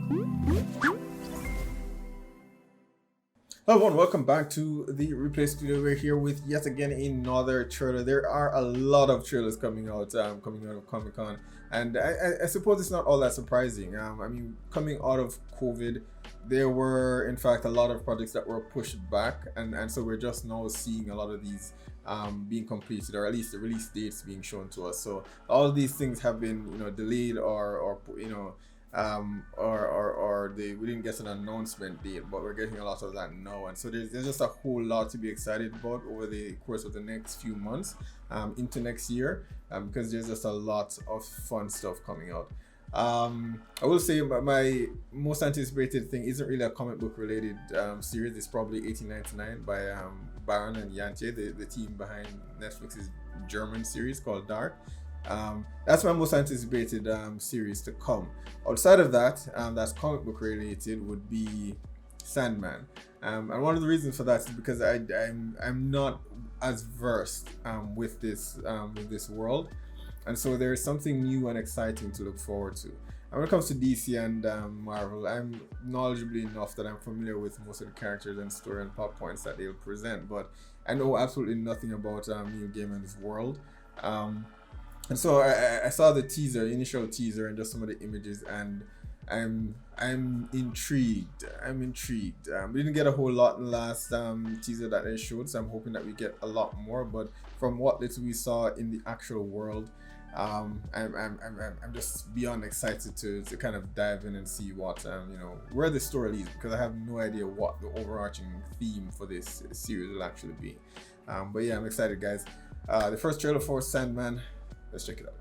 Hello everyone, welcome back to the Replay Studio. We're here with yet again another trailer. There are a lot of trailers coming out of Comic-Con, and I suppose it's not all that surprising. I mean, coming out of COVID, there were in fact a lot of projects that were pushed back, and so we're just now seeing a lot of these being completed, or at least the release dates being shown to us. So all of these things have been, delayed or we didn't get an announcement date, but we're getting a lot of that now, and so there's just a whole lot to be excited about over the course of the next few months into next year, because there's just a lot of fun stuff coming out. I will say my most anticipated thing isn't really a comic book related series. It's probably 1899 by Baron and Yantje, the team behind Netflix's German series called Dark. That's my most anticipated series to come. Outside of that, that's comic book related, would be Sandman. And one of the reasons for that is because I'm not as versed with this world, and so there is something new and exciting to look forward to. And when it comes to DC and Marvel, I'm knowledgeable enough that I'm familiar with most of the characters and story and plot points that they'll present, but I know absolutely nothing about Neil Gaiman's world. And so I saw the initial teaser, and just some of the images, and I'm intrigued. We didn't get a whole lot in the last teaser that they showed, so I'm hoping that we get a lot more. But from what little we saw in the actual world, I'm just beyond excited to kind of dive in and see what where the story leads, because I have no idea what the overarching theme for this series will actually be. But yeah, I'm excited, guys. The first trailer for Sandman. Let's check it out.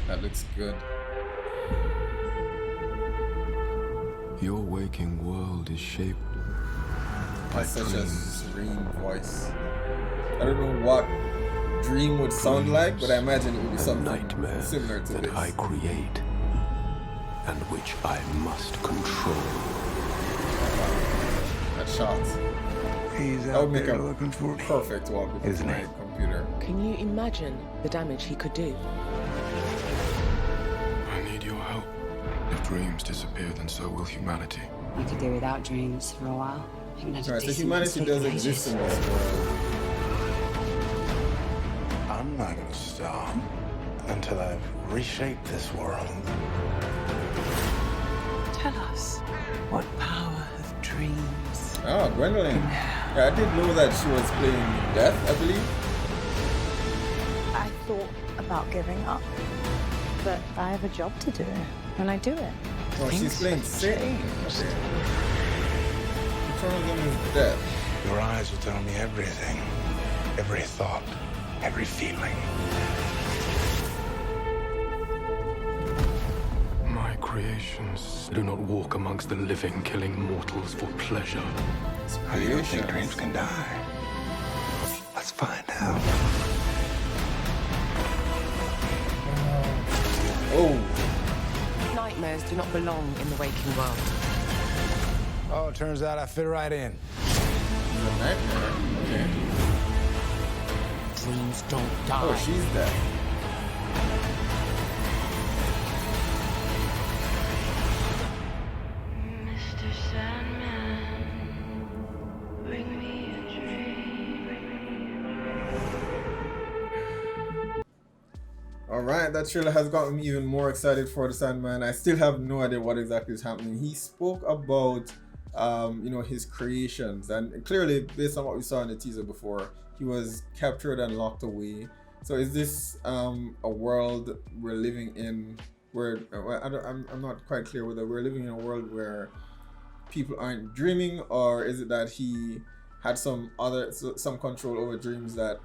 That looks good. Your waking world is shaped by such a dreams. serene voice. I don't know what dream would sound like, but I imagine it would be something nightmares similar to that this. I create and which I must control. That shot. He's That would out make there a looking for me. perfect wallpaper Isn't for my it? computer. Can you imagine the damage he could do? I need your help. If dreams disappear, then so will humanity. You could do without dreams for a while. Alright, so humanity does exist in this world. I'm not gonna stop until I've reshaped this world. Tell us, what power have dreams? Oh, Gwendolyn. Yeah, I did know that she was playing Death, I believe. I thought about giving up, but I have a job to do, and I do it. Oh, she's playing Satan. Okay. Which one of them is Death? Your eyes will tell me everything. Every thought, every feeling. My creations do not walk amongst the living, killing mortals for pleasure. How do you think dreams can die? Let's find out. Oh, Nightmares do not belong in the waking world. Oh, it turns out I fit right in. it's a nightmare. Okay. Dreams don't die. Oh, she's Death. Mr. Sandman, bring me a dream. Alright, that trailer has gotten me even more excited for the Sandman. I still have no idea what exactly is happening. He spoke about his creations, and clearly based on what we saw in the teaser before, he was captured and locked away. So is this a world we're living in where I'm not quite clear whether we're living in a world where people aren't dreaming, or is it that he had some control over dreams, that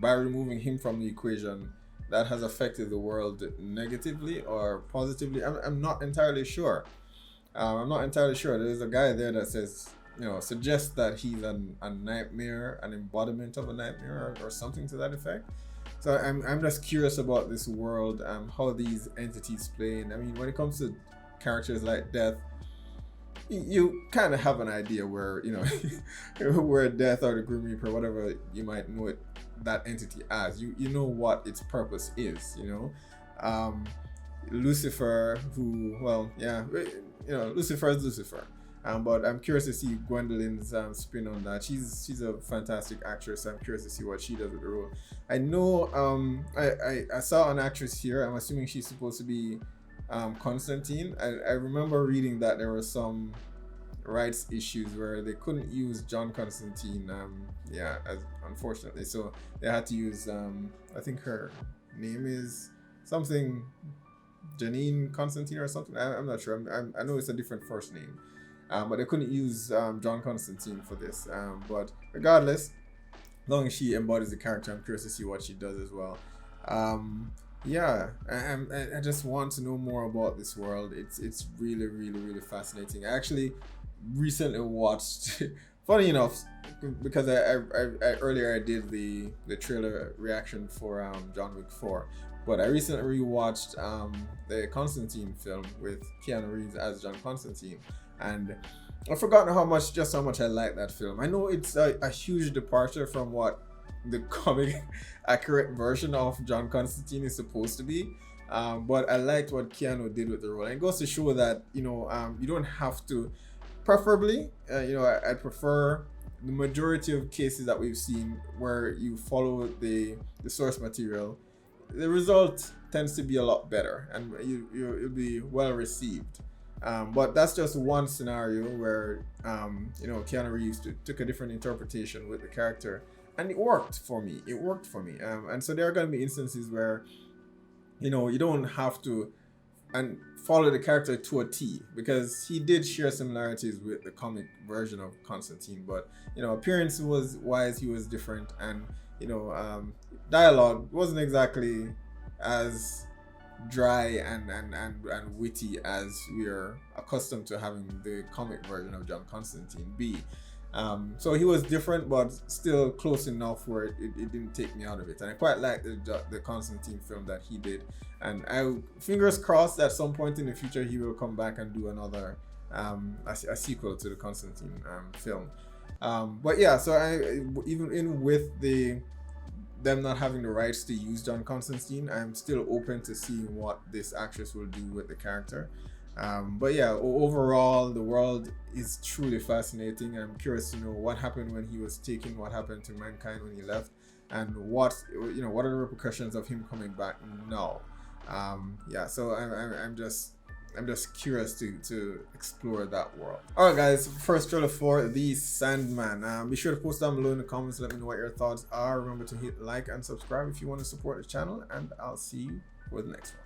by removing him from the equation that has affected the world negatively or positively? I'm not entirely sure. There's a guy there that says, suggests that he's a nightmare, an embodiment of a nightmare, or something to that effect. So I'm just curious about this world, how these entities play in. I mean, when it comes to characters like Death, you kind of have an idea where, you know, where Death or the Grim Reaper, whatever you might know it, that entity as, you know what its purpose is, you know. Lucifer, who, well, yeah, you know, Lucifer is Lucifer. But I'm curious to see Gwendolyn's spin on that. She's a fantastic actress. I'm curious to see what she does with the role. I know I saw an actress here. I'm assuming she's supposed to be Constantine. I remember reading that there were some rights issues where they couldn't use John Constantine. Yeah, unfortunately, so they had to use I think her name is something Janine Constantine or something. I'm not sure. I know it's a different first name. But they couldn't use John Constantine for this. But regardless, as long as she embodies the character, I'm curious to see what she does as well. Yeah, I just want to know more about this world. It's really, really, really fascinating. I actually recently watched, funny enough, because I earlier I did the trailer reaction for John Wick 4. But I recently rewatched the Constantine film with Keanu Reeves as John Constantine. And I've forgotten how much I like that film. I know it's a huge departure from what the comic accurate version of John Constantine is supposed to be. But I liked what Keanu did with the role. And it goes to show that, you know, you don't have to, preferably, you know, I prefer the majority of cases that we've seen where you follow the source material. The result tends to be a lot better and you'll be well received. But that's just one scenario where, you know, Keanu Reeves took a different interpretation with the character, and it worked for me. And so there are going to be instances where, you know, you don't have to and follow the character to a T, because he did share similarities with the comic version of Constantine. But, you know, appearance was wise, he was different, and, you know, dialogue wasn't exactly as dry and witty as we are accustomed to having the comic version of John Constantine be. So he was different, but still close enough where it didn't take me out of it. And I quite like the Constantine film that he did. And I fingers crossed at some point in the future he will come back and do another a sequel to the Constantine film. But yeah, so even with them not having the rights to use John Constantine, I'm still open to seeing what this actress will do with the character. But yeah, overall, the world is truly fascinating. I'm curious to know what happened when he was taken, what happened to mankind when he left, and what are the repercussions of him coming back now. Yeah, so I'm just curious to explore that world. Alright guys, first trailer for The Sandman. Be sure to post down below in the comments, let me know what your thoughts are. Remember to hit like and subscribe if you want to support the channel, and I'll see you for the next one.